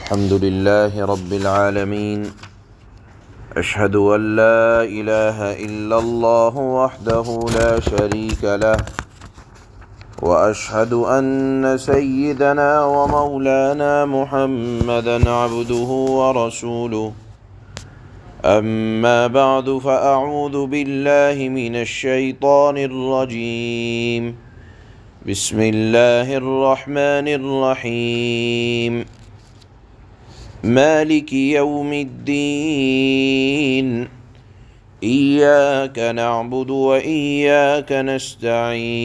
الحمد لله رب العالمين أشهد أن لا إله إلا الله وحده لا شريك له وأشهد أن سيدنا ومولانا محمدا عبده ورسوله أما بعد فأعوذ بالله من الشيطان الرجيم بسم الله الرحمن الرحيم مالك يوم الدين إياك نعبد وإياك نستعين۔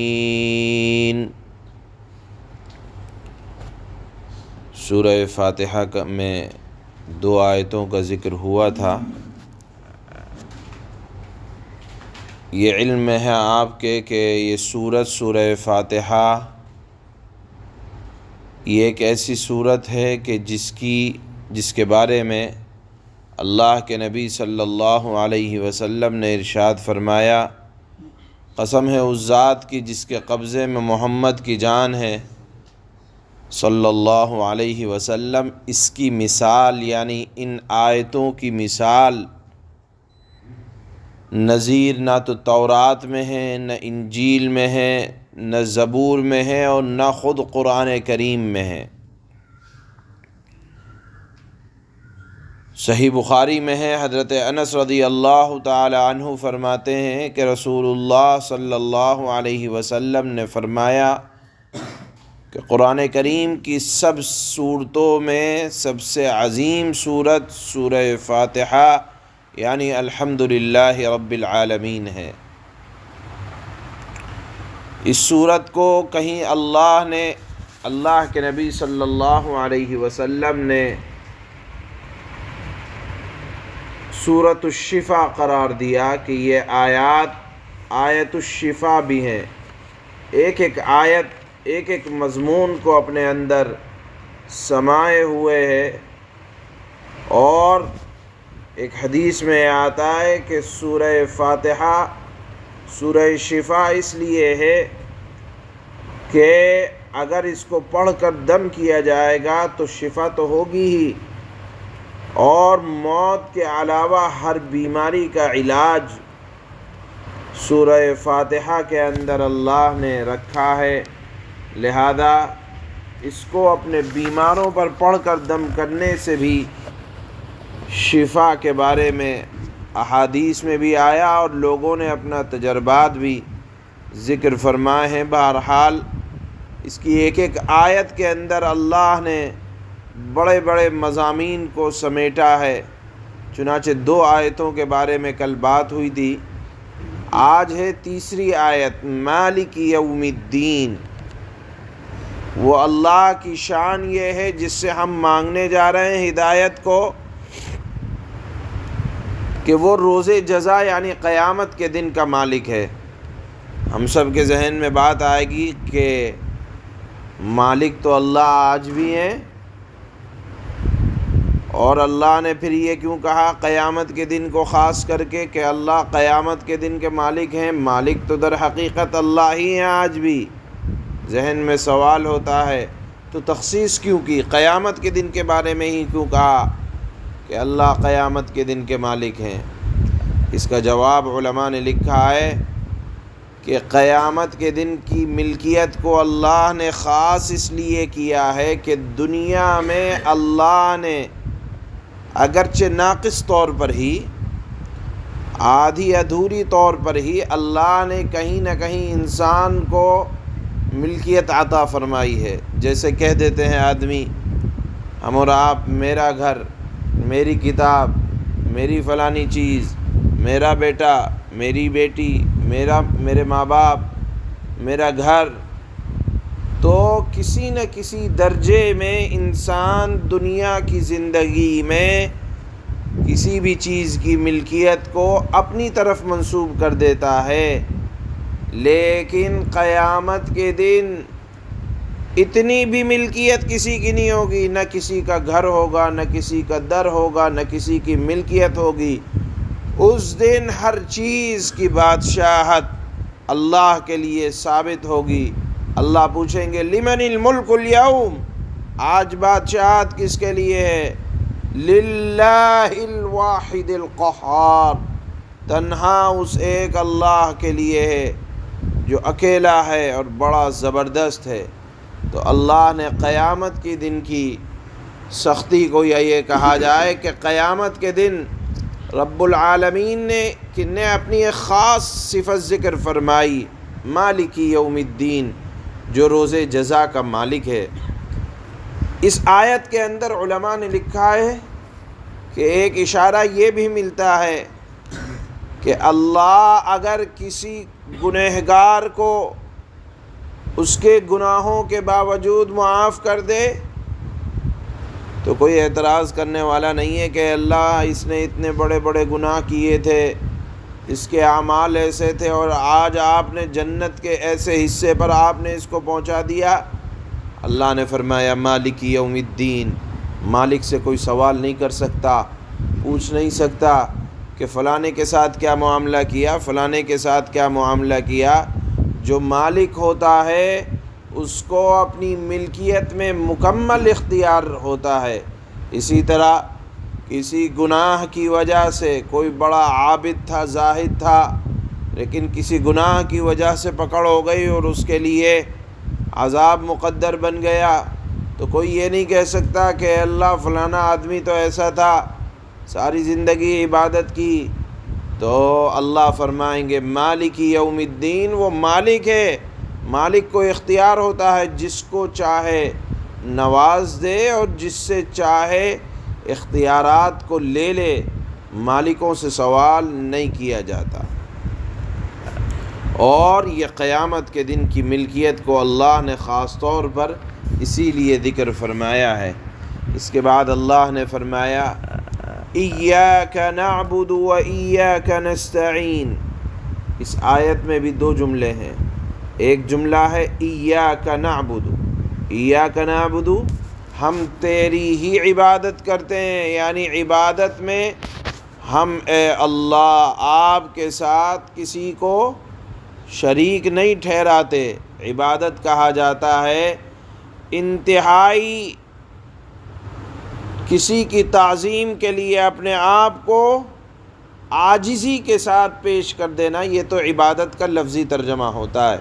سورہ فاتحہ میں 2 آیتوں کا ذکر ہوا تھا۔ یہ علم ہے آپ کے کہ یہ سورہ فاتحہ یہ ایک ایسی سورت ہے کہ جس کے بارے میں اللہ کے نبی صلی اللہ علیہ وسلم نے ارشاد فرمایا، قسم ہے اس ذات کی جس کے قبضے میں محمد کی جان ہے صلی اللہ علیہ وسلم، اس کی مثال یعنی ان آیتوں کی مثال نظیر نہ تو تورات میں ہے، نہ انجیل میں ہے، نہ زبور میں ہے، اور نہ خود قرآن کریم میں ہے۔ صحیح بخاری میں ہے، حضرت انس رضی اللہ تعالی عنہ فرماتے ہیں کہ رسول اللہ صلی اللہ علیہ وسلم نے فرمایا کہ قرآن کریم کی سب صورتوں میں سب سے عظیم صورت سورہ فاتحہ یعنی الحمدللہ رب العالمین ہے۔ اس صورت کو کہیں اللہ کے نبی صلی اللہ علیہ وسلم نے سورۃ الشفا قرار دیا کہ یہ آیت الشفا بھی ہیں، ایک ایک مضمون کو اپنے اندر سمائے ہوئے ہے۔ اور ایک حدیث میں آتا ہے کہ سورہ فاتحہ سورہ شفا اس لیے ہے کہ اگر اس کو پڑھ کر دم کیا جائے گا تو شفا تو ہوگی ہی، اور موت کے علاوہ ہر بیماری کا علاج سورہ فاتحہ کے اندر اللہ نے رکھا ہے، لہذا اس کو اپنے بیماروں پر پڑھ کر دم کرنے سے بھی شفا کے بارے میں احادیث میں بھی آیا اور لوگوں نے اپنا تجربات بھی ذکر فرمائے ہیں۔ بہرحال اس کی ایک آیت کے اندر اللہ نے بڑے بڑے مضامین کو سمیٹا ہے۔ چنانچہ 2 آیتوں کے بارے میں کل بات ہوئی تھی، آج ہے تیسری آیت مالک یوم الدین۔ وہ اللہ کی شان یہ ہے جس سے ہم مانگنے جا رہے ہیں ہدایت کو کہ وہ روز جزا یعنی قیامت کے دن کا مالک ہے۔ ہم سب کے ذہن میں بات آئے گی کہ مالک تو اللہ آج بھی ہیں، اور اللہ نے پھر یہ کیوں کہا قیامت کے دن کو خاص کر کے کہ اللہ قیامت کے دن کے مالک ہیں؟ مالک تو در حقیقت اللہ ہی ہیں آج بھی۔ ذہن میں سوال ہوتا ہے تو تخصیص کیوں کی؟ قیامت کے دن کے بارے میں ہی کیوں کہا کہ اللہ قیامت کے دن کے مالک ہیں؟ اس کا جواب علماء نے لکھا ہے کہ قیامت کے دن کی ملکیت کو اللہ نے خاص اس لیے کیا ہے کہ دنیا میں اللہ نے اگرچہ ناقص طور پر ہی، آدھی ادھوری طور پر ہی، اللہ نے کہیں نہ کہیں انسان کو ملکیت عطا فرمائی ہے۔ جیسے کہہ دیتے ہیں آدمی ہم اور آپ، میرا گھر، میری کتاب، میری فلانی چیز، میرا بیٹا، میری بیٹی، میرے ماں باپ، میرا گھر، تو کسی نہ کسی درجے میں انسان دنیا کی زندگی میں کسی بھی چیز کی ملکیت کو اپنی طرف منسوب کر دیتا ہے، لیکن قیامت کے دن اتنی بھی ملکیت کسی کی نہیں ہوگی، نہ کسی کا گھر ہوگا، نہ کسی کا در ہوگا، نہ کسی کی ملکیت ہوگی۔ اس دن ہر چیز کی بادشاہت اللہ کے لیے ثابت ہوگی۔ اللہ پوچھیں گے لمن الملک اليوم، آج بادشاہت کس کے لیے ہے؟ للہ الواحد القہار، تنہا اس ایک اللہ کے لیے ہے جو اکیلا ہے اور بڑا زبردست ہے۔ تو اللہ نے قیامت کے دن کی سختی کو یہ کہا جائے کہ قیامت کے دن رب العالمین نے اپنی ایک خاص صفت ذکر فرمائی، مالک یوم الدین، جو روز جزا کا مالک ہے۔ اس آیت کے اندر علماء نے لکھا ہے کہ ایک اشارہ یہ بھی ملتا ہے کہ اللہ اگر کسی گنہگار کو اس کے گناہوں کے باوجود معاف کر دے تو کوئی اعتراض کرنے والا نہیں ہے کہ اللہ اس نے اتنے بڑے بڑے گناہ کیے تھے، اس کے اعمال ایسے تھے، اور آج آپ نے جنت کے ایسے حصے پر آپ نے اس کو پہنچا دیا۔ اللہ نے فرمایا مالک یوم الدین، مالک سے کوئی سوال نہیں کر سکتا، پوچھ نہیں سکتا کہ فلانے کے ساتھ کیا معاملہ کیا، فلانے کے ساتھ کیا معاملہ کیا۔ جو مالک ہوتا ہے اس کو اپنی ملکیت میں مکمل اختیار ہوتا ہے۔ اسی طرح کسی گناہ کی وجہ سے، کوئی بڑا عابد تھا، زاہد تھا، لیکن کسی گناہ کی وجہ سے پکڑ ہو گئی اور اس کے لیے عذاب مقدر بن گیا، تو کوئی یہ نہیں کہہ سکتا کہ اللہ فلانا آدمی تو ایسا تھا، ساری زندگی عبادت کی۔ تو اللہ فرمائیں گے مالک یوم الدین، وہ مالک ہے، مالک کو اختیار ہوتا ہے، جس کو چاہے نواز دے اور جس سے چاہے اختیارات کو لے لے، مالکوں سے سوال نہیں کیا جاتا۔ اور یہ قیامت کے دن کی ملکیت کو اللہ نے خاص طور پر اسی لیے ذکر فرمایا ہے۔ اس کے بعد اللہ نے فرمایا ایاک نعبد و ایاک نستعین۔ اس آیت میں بھی دو جملے ہیں، ایک جملہ ہے ایاک نعبد، ایاک نعبد، ہم تیری ہی عبادت کرتے ہیں، یعنی عبادت میں ہم اے اللہ آپ کے ساتھ کسی کو شریک نہیں ٹھہراتے۔ عبادت کہا جاتا ہے انتہائی کسی کی تعظیم کے لیے اپنے آپ کو عاجزی کے ساتھ پیش کر دینا، یہ تو عبادت کا لفظی ترجمہ ہوتا ہے۔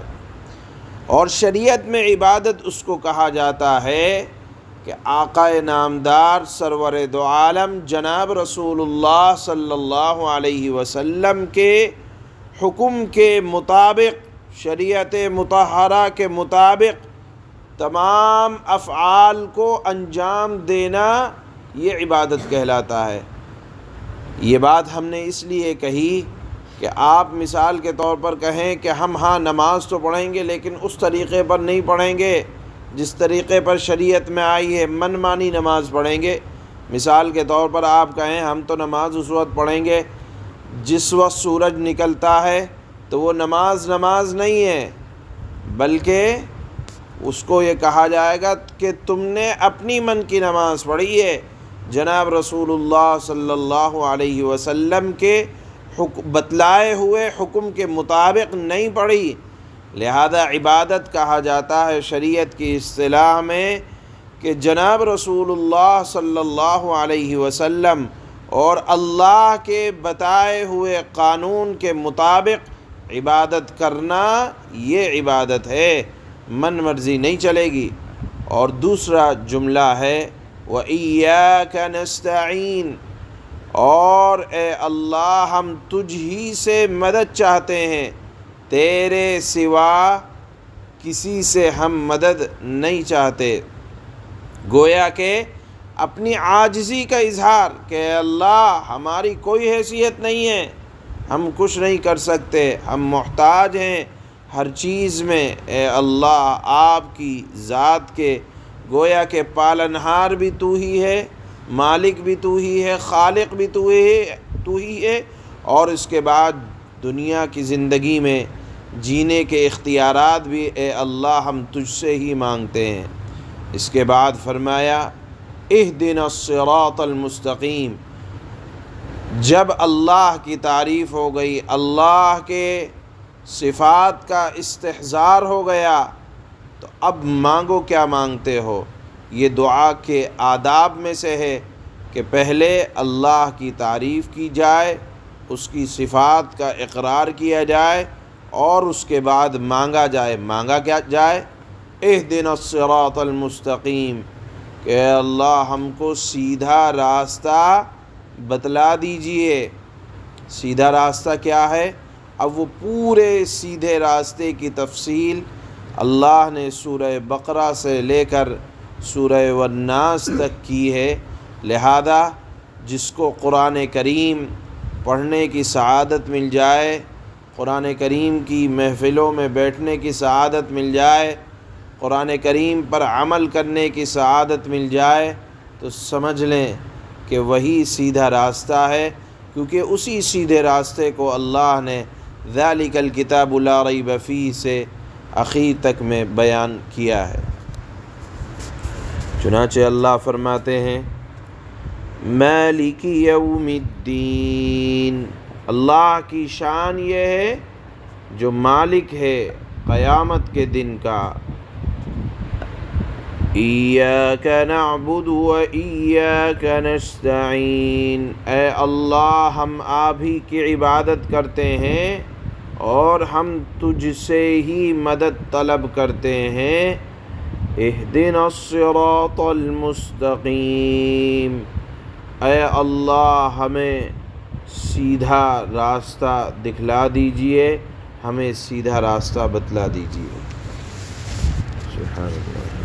اور شریعت میں عبادت اس کو کہا جاتا ہے کہ آقا نامدار سرور دو عالم جناب رسول اللہ صلی اللہ علیہ وسلم کے حکم کے مطابق، شریعت مطہرہ کے مطابق تمام افعال کو انجام دینا، یہ عبادت کہلاتا ہے۔ یہ بات ہم نے اس لیے کہی کہ آپ مثال کے طور پر کہیں کہ ہم نماز تو پڑھیں گے لیکن اس طریقے پر نہیں پڑھیں گے جس طریقے پر شریعت میں آئی ہے، من مانی نماز پڑھیں گے۔ مثال کے طور پر آپ کہیں ہم تو نماز اس وقت پڑھیں گے جس وقت سورج نکلتا ہے، تو وہ نماز نہیں ہے، بلکہ اس کو یہ کہا جائے گا کہ تم نے اپنی من کی نماز پڑھی ہے، جناب رسول اللہ صلی اللہ علیہ وسلم کے بتلائے ہوئے حکم کے مطابق نہیں پڑھی، لہذا عبادت کہا جاتا ہے شریعت کی اصطلاح میں کہ جناب رسول اللہ صلی اللہ علیہ وسلم اور اللہ کے بتائے ہوئے قانون کے مطابق عبادت کرنا، یہ عبادت ہے، من مرضی نہیں چلے گی۔ اور دوسرا جملہ ہے وَإِيَّاكَ نَسْتَعِينُ، اور اے اللہ ہم تجھ ہی سے مدد چاہتے ہیں، تیرے سوا کسی سے ہم مدد نہیں چاہتے۔ گویا کہ اپنی عاجزی کا اظہار کہ اے اللہ ہماری کوئی حیثیت نہیں ہے، ہم کچھ نہیں کر سکتے، ہم محتاج ہیں ہر چیز میں، اے اللہ آپ کی ذات کے، گویا کہ پالنہار بھی تو ہی ہے، مالک بھی تو ہی ہے، خالق بھی تو ہی ہے، اور اس کے بعد دنیا کی زندگی میں جینے کے اختیارات بھی اے اللہ ہم تجھ سے ہی مانگتے ہیں۔ اس کے بعد فرمایا اہدنا الصراط المستقیم۔ جب اللہ کی تعریف ہو گئی، اللہ کے صفات کا استحضار ہو گیا، تو اب مانگو کیا مانگتے ہو۔ یہ دعا کے آداب میں سے ہے کہ پہلے اللہ کی تعریف کی جائے، اس کی صفات کا اقرار کیا جائے اور اس کے بعد مانگا جائے۔ مانگا کیا جائے؟ اہدنا الصراط المستقیم، کہ اے اللہ ہم کو سیدھا راستہ بتلا دیجئے۔ سیدھا راستہ کیا ہے؟ اب وہ پورے سیدھے راستے کی تفصیل اللہ نے سورہ بقرہ سے لے کر سورہ والناس تک کی ہے، لہذا جس کو قرآن کریم پڑھنے کی سعادت مل جائے، قرآن کریم کی محفلوں میں بیٹھنے کی سعادت مل جائے، قرآن کریم پر عمل کرنے کی سعادت مل جائے، تو سمجھ لیں کہ وہی سیدھا راستہ ہے، کیونکہ اسی سیدھے راستے کو اللہ نے ذالک الکتاب لا ریب فیہ سے اخیر تک میں بیان کیا ہے۔ چنانچہ اللہ فرماتے ہیں مالک یوم الدین، اللہ کی شان یہ ہے جو مالک ہے قیامت کے دن کا۔ ایاک نعبد و ایاک نستعین، اے اللہ ہم آپ ہی کی عبادت کرتے ہیں اور ہم تجھ سے ہی مدد طلب کرتے ہیں۔ اہدنا الصراط المستقیم، اے اللہ ہمیں سیدھا راستہ دکھلا دیجئے، ہمیں سیدھا راستہ بتلا دیجئے۔ سبحان اللہ۔